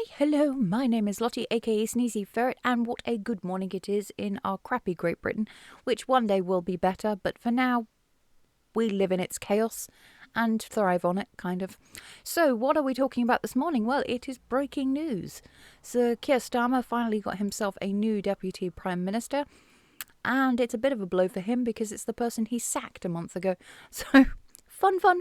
Hi, hello, my name is Lottie, aka Sneezy Ferret, and what a good morning it is in our crappy Great Britain, which one day will be better, but for now, we live in its chaos and thrive on it, kind of. So, what are we talking about this morning? Well, it is breaking news. Sir Keir Starmer finally got himself a new Deputy Prime Minister, and it's a bit of a blow for him because it's the person he sacked a month ago. So,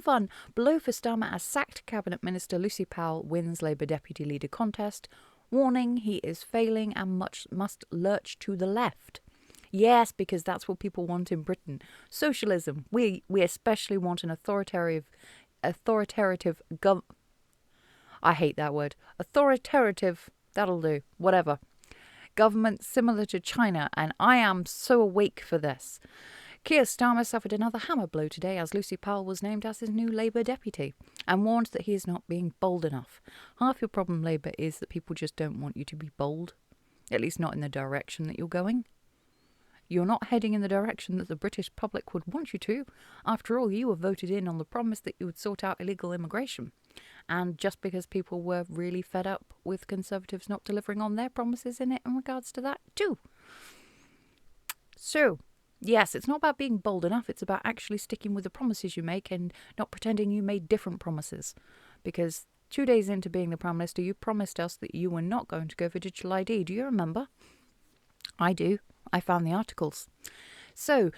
fun. Blow for Starmer as sacked Cabinet Minister Lucy Powell wins Labour Deputy Leader contest. Warning, he is failing and much must lurch to the left. Yes, because that's what people want in Britain. Socialism. We especially want an authoritative I hate that word. Authoritative, that'll do. Whatever. Government similar to China, and I am so awake for this. Keir Starmer suffered another hammer blow today as Lucy Powell was named as his new Labour deputy and warned that he is not being bold enough. Half your problem, Labour, is that people just don't want you to be bold, at least not in the direction that you're going. You're not heading in the direction that the British public would want you to. After all, you were voted in on the promise that you would sort out illegal immigration. And just because people were really fed up with Conservatives not delivering on their promises in regards to that too. So, yes, it's not about being bold enough. It's about actually sticking with the promises you make and not pretending you made different promises. Because 2 days into being the Prime Minister, you promised us that you were not going to go for digital ID. Do you remember? I do. I found the articles. So,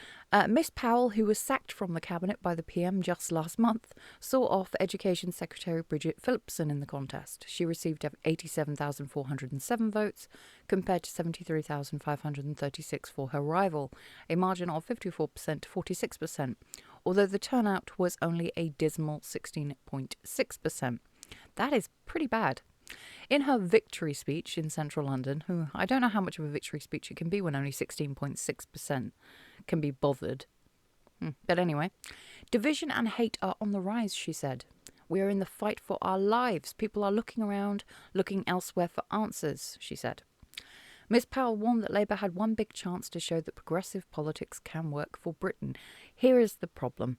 Miss Powell, who was sacked from the Cabinet by the PM just last month, saw off Education Secretary Bridget Phillipson in the contest. She received 87,407 votes, compared to 73,536 for her rival, a margin of 54% to 46%, although the turnout was only a dismal 16.6%. That is pretty bad. In her victory speech in central London, I don't know how much of a victory speech it can be when only 16.6% can be bothered. But anyway, division and hate are on the rise, she said. We are in the fight for our lives. People are looking around, looking elsewhere for answers, she said. Ms Powell warned that Labour had one big chance to show that progressive politics can work for Britain. Here is the problem.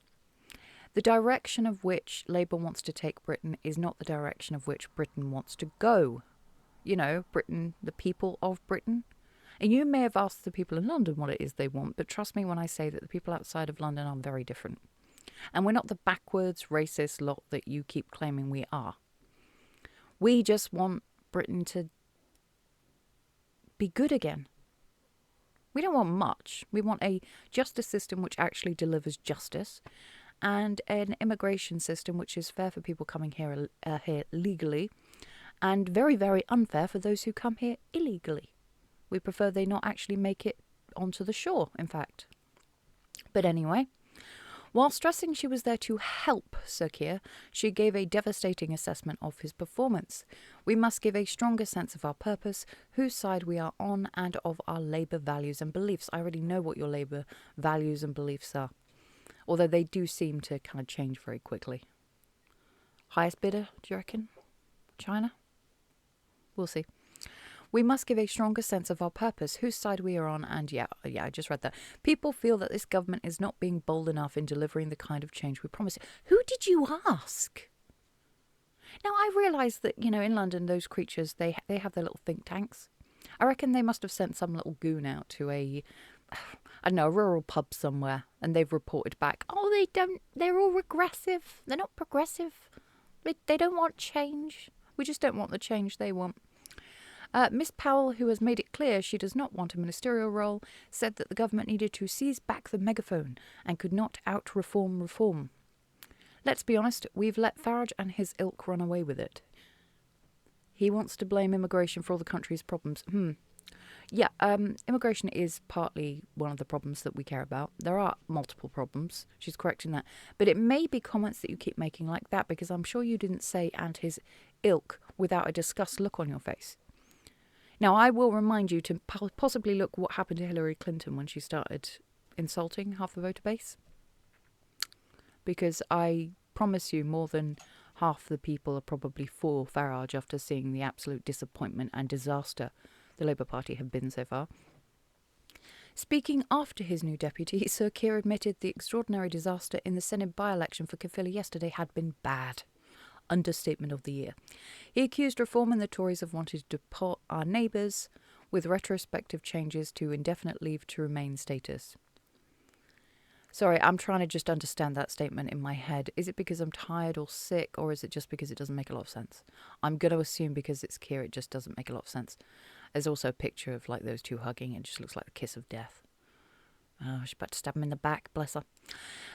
The direction of which Labour wants to take Britain is not the direction of which Britain wants to go. You know, Britain, the people of Britain. And you may have asked the people in London what it is they want, but trust me when I say that the people outside of London are very different. And we're not the backwards, racist lot that you keep claiming we are. We just want Britain to be good again. We don't want much. We want a justice system which actually delivers justice, and an immigration system which is fair for people coming here legally, and very, very unfair for those who come here illegally. We prefer they not actually make it onto the shore, in fact. But anyway, while stressing she was there to help Sir Keir, she gave a devastating assessment of his performance. We must give a stronger sense of our purpose, whose side we are on, and of our Labour values and beliefs. I already know what your Labour values and beliefs are, although they do seem to kind of change very quickly. Highest bidder, do you reckon? China? We'll see. We must give a stronger sense of our purpose, whose side we are on, and yeah, I just read that. People feel that this government is not being bold enough in delivering the kind of change we promise. Who did you ask? Now, I realise that, in London, those creatures, they have their little think tanks. I reckon they must have sent some little goon out to a rural pub somewhere, and they've reported back, they're all regressive. They're not progressive. They don't want change. We just don't want the change they want. Miss Powell, who has made it clear she does not want a ministerial role, said that the government needed to seize back the megaphone and could not out-reform reform. Let's be honest, we've let Farage and his ilk run away with it. He wants to blame immigration for all the country's problems. Yeah, immigration is partly one of the problems that we care about. There are multiple problems. She's correct in that. But it may be comments that you keep making like that, because I'm sure you didn't say "and his ilk" without a disgust look on your face. Now, I will remind you to possibly look what happened to Hillary Clinton when she started insulting half the voter base. Because I promise you, more than half the people are probably for Farage after seeing the absolute disappointment and disaster the Labour Party have been so far. Speaking after his new deputy, Sir Keir admitted the extraordinary disaster in the Senate by-election for Caerphilly yesterday had been bad. Understatement of the year. He accused Reform and the Tories of wanting to deport our neighbours with retrospective changes to indefinite leave to remain status. Sorry, I'm trying to just understand that statement in my head. Is it because I'm tired or sick, or is it just because it doesn't make a lot of sense? I'm going to assume because it's Keir, it just doesn't make a lot of sense. There's also a picture of like those two hugging. It just looks like the kiss of death. Oh, she's about to stab him in the back, bless her.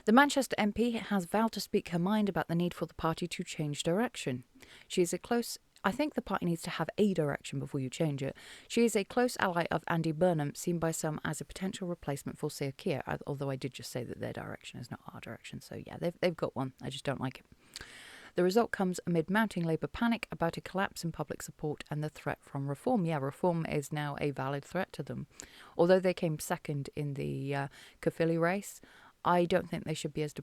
The Manchester MP has vowed to speak her mind about the need for the party to change direction. She is a close... I think the party needs to have a direction before you change it. She is a close ally of Andy Burnham, seen by some as a potential replacement for Sir Keir, although I did just say that their direction is not our direction. So yeah, they've got one. I just don't like it. The result comes amid mounting Labour panic about a collapse in public support and the threat from Reform. Yeah, Reform is now a valid threat to them. Although they came second in the Caerphilly race, I don't think they should be as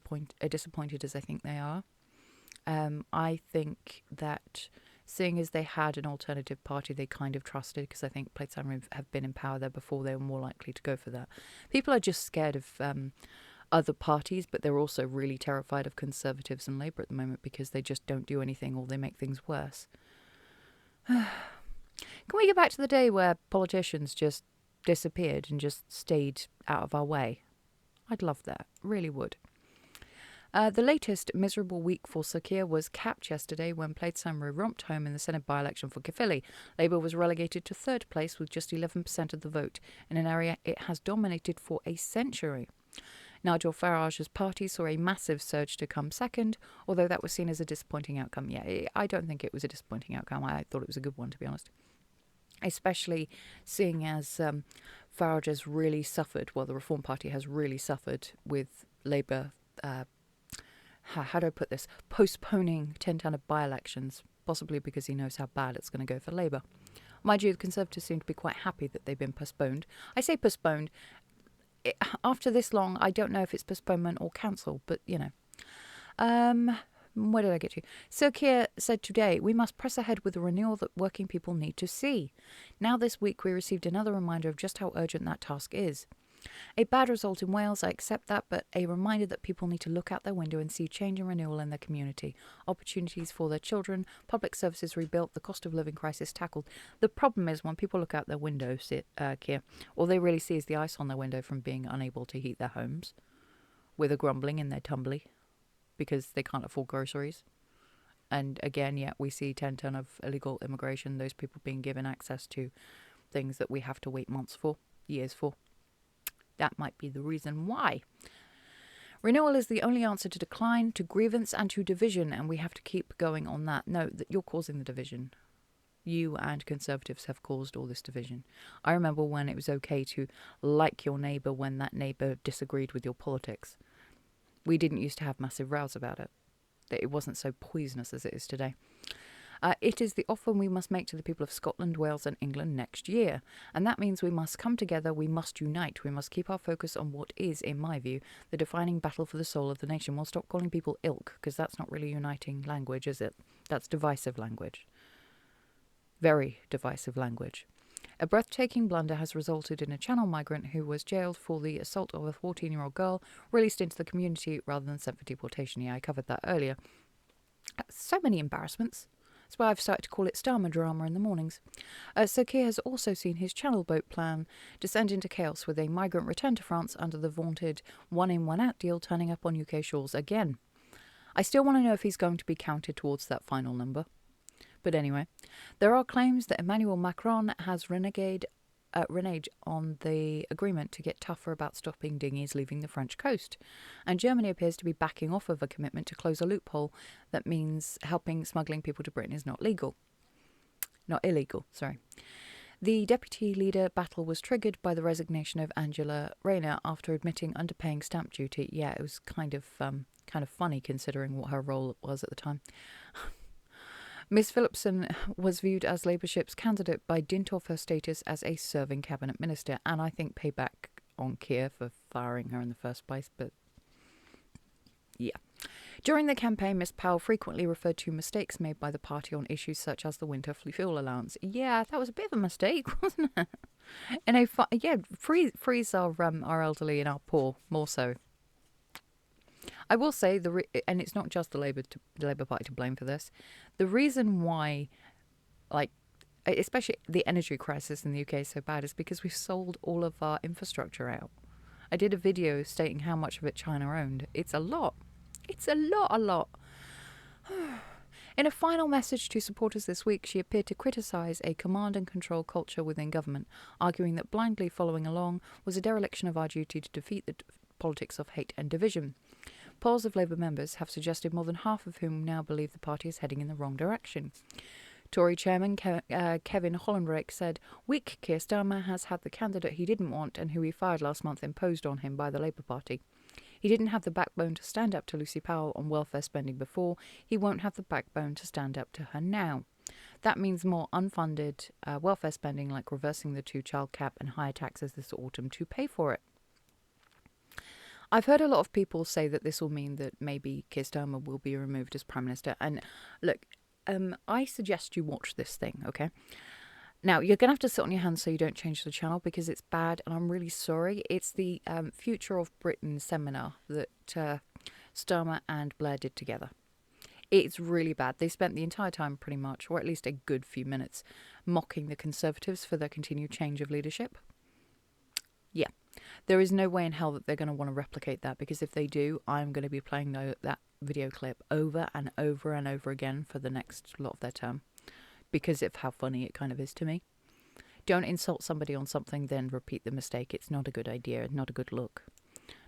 disappointed as I think they are. I think that seeing as they had an alternative party they kind of trusted, because I think Plaid Cymru have been in power there before, they were more likely to go for that. People are just scared of other parties, but they're also really terrified of Conservatives and Labour at the moment because they just don't do anything or they make things worse. Can we get back to the day where politicians just disappeared and just stayed out of our way? I'd love that, really would. The latest miserable week for Sir Keir was capped yesterday when Plaid Cymru romped home in the Senate by-election for Caerphilly. Labour was relegated to third place with just 11% of the vote in an area it has dominated for a century. Nigel Farage's party saw a massive surge to come second, although that was seen as a disappointing outcome. Yeah, I don't think it was a disappointing outcome. I thought it was a good one, to be honest. Especially seeing as Farage has really suffered, well, the Reform Party has really suffered with Labour, how do I put this, postponing 10 by-elections, possibly because he knows how bad it's going to go for Labour. Mind you, the Conservatives seem to be quite happy that they've been postponed. I say postponed. After this long, I don't know if it's postponement or cancel, but, you know. Where did I get to? Sir Keir said today, we must press ahead with the renewal that working people need to see. Now this week we received another reminder of just how urgent that task is. A bad result in Wales, I accept that, but a reminder that people need to look out their window and see change and renewal in their community. Opportunities for their children, public services rebuilt, the cost of living crisis tackled. The problem is when people look out their window, Keir, all they really see is the ice on their window from being unable to heat their homes, with a grumbling in their tumbly, because they can't afford groceries. And again, yeah, we see 10 ton of illegal immigration, those people being given access to things that we have to wait months for, years for. That might be the reason why. Renewal is the only answer to decline, to grievance and to division, and we have to keep going on that. No, that you're causing the division. You and Conservatives have caused all this division. I remember when it was okay to like your neighbour when that neighbour disagreed with your politics. We didn't used to have massive rows about it. It wasn't so poisonous as it is today. It is the offer we must make to the people of Scotland, Wales and England next year. And that means we must come together, we must unite, we must keep our focus on what is, in my view, the defining battle for the soul of the nation. We'll stop calling people ilk, because that's not really uniting language, is it? That's divisive language. Very divisive language. A breathtaking blunder has resulted in a Channel migrant who was jailed for the assault of a 14-year-old girl, released into the community rather than sent for deportation. Yeah, I covered that earlier. So many embarrassments. That's why I've started to call it Starmer drama in the mornings. Sir Keir has also seen his Channel boat plan descend into chaos with a migrant return to France under the vaunted one-in, one-out deal turning up on UK shores again. I still want to know if he's going to be counted towards that final number. But anyway, there are claims that Emmanuel Macron has reneged on the agreement to get tougher about stopping dinghies leaving the French coast. And Germany appears to be backing off of a commitment to close a loophole that means helping smuggling people to Britain is not illegal, sorry. The deputy leader battle was triggered by the resignation of Angela Rayner after admitting underpaying stamp duty. Yeah, it was kind of funny considering what her role was at the time. Miss Phillipson was viewed as Labourship's candidate by dint of her status as a serving cabinet minister, and I think payback on Keir for firing her in the first place, but yeah. During the campaign, Miss Powell frequently referred to mistakes made by the party on issues such as the winter fuel allowance. Yeah, that was a bit of a mistake, wasn't it? And freeze our elderly and our poor, more so. I will say and it's not just the Labour Party to blame for this. The reason why, like, especially the energy crisis in the UK is so bad is because we've sold all of our infrastructure out. I did a video stating how much of it China owned. It's a lot. It's a lot. In a final message to supporters this week, she appeared to criticise a command and control culture within government, arguing that blindly following along was a dereliction of our duty to defeat the politics of hate and division. Polls of Labour members have suggested more than half of whom now believe the party is heading in the wrong direction. Tory chairman Kevin Hollenbrake said, "Weak Keir Starmer has had the candidate he didn't want and who he fired last month imposed on him by the Labour Party. He didn't have the backbone to stand up to Lucy Powell on welfare spending before. He won't have the backbone to stand up to her now. That means more unfunded welfare spending, like reversing the 2-child cap and higher taxes this autumn to pay for it." I've heard a lot of people say that this will mean that maybe Keir Starmer will be removed as Prime Minister. And look, I suggest you watch this thing, okay? Now, you're going to have to sit on your hands so you don't change the channel because it's bad and I'm really sorry. It's the Future of Britain seminar that Starmer and Blair did together. It's really bad. They spent the entire time pretty much, or at least a good few minutes, mocking the Conservatives for their continued change of leadership. Yeah, there is no way in hell that they're going to want to replicate that, because if they do, I'm going to be playing that video clip over and over and over again for the next lot of their term, because of how funny it kind of is to me. Don't insult somebody on something, then repeat the mistake. It's not a good idea, not a good look.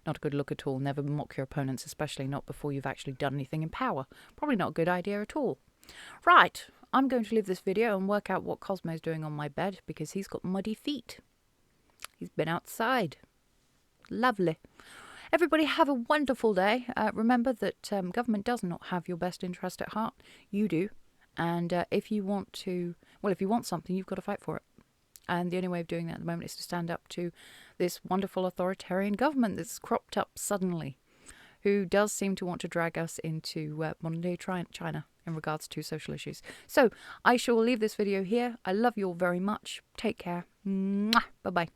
Not a good look at all. Never mock your opponents, especially not before you've actually done anything in power. Probably not a good idea at all. Right, I'm going to leave this video and work out what Cosmo's doing on my bed, because he's got muddy feet. He's been outside. Lovely. Everybody have a wonderful day. Remember that government does not have your best interest at heart. You do. And if you want something, you've got to fight for it. And the only way of doing that at the moment is to stand up to this wonderful authoritarian government that's cropped up suddenly, who does seem to want to drag us into modern-day China in regards to social issues. So I shall leave this video here. I love you all very much. Take care. Mwah. Bye-bye.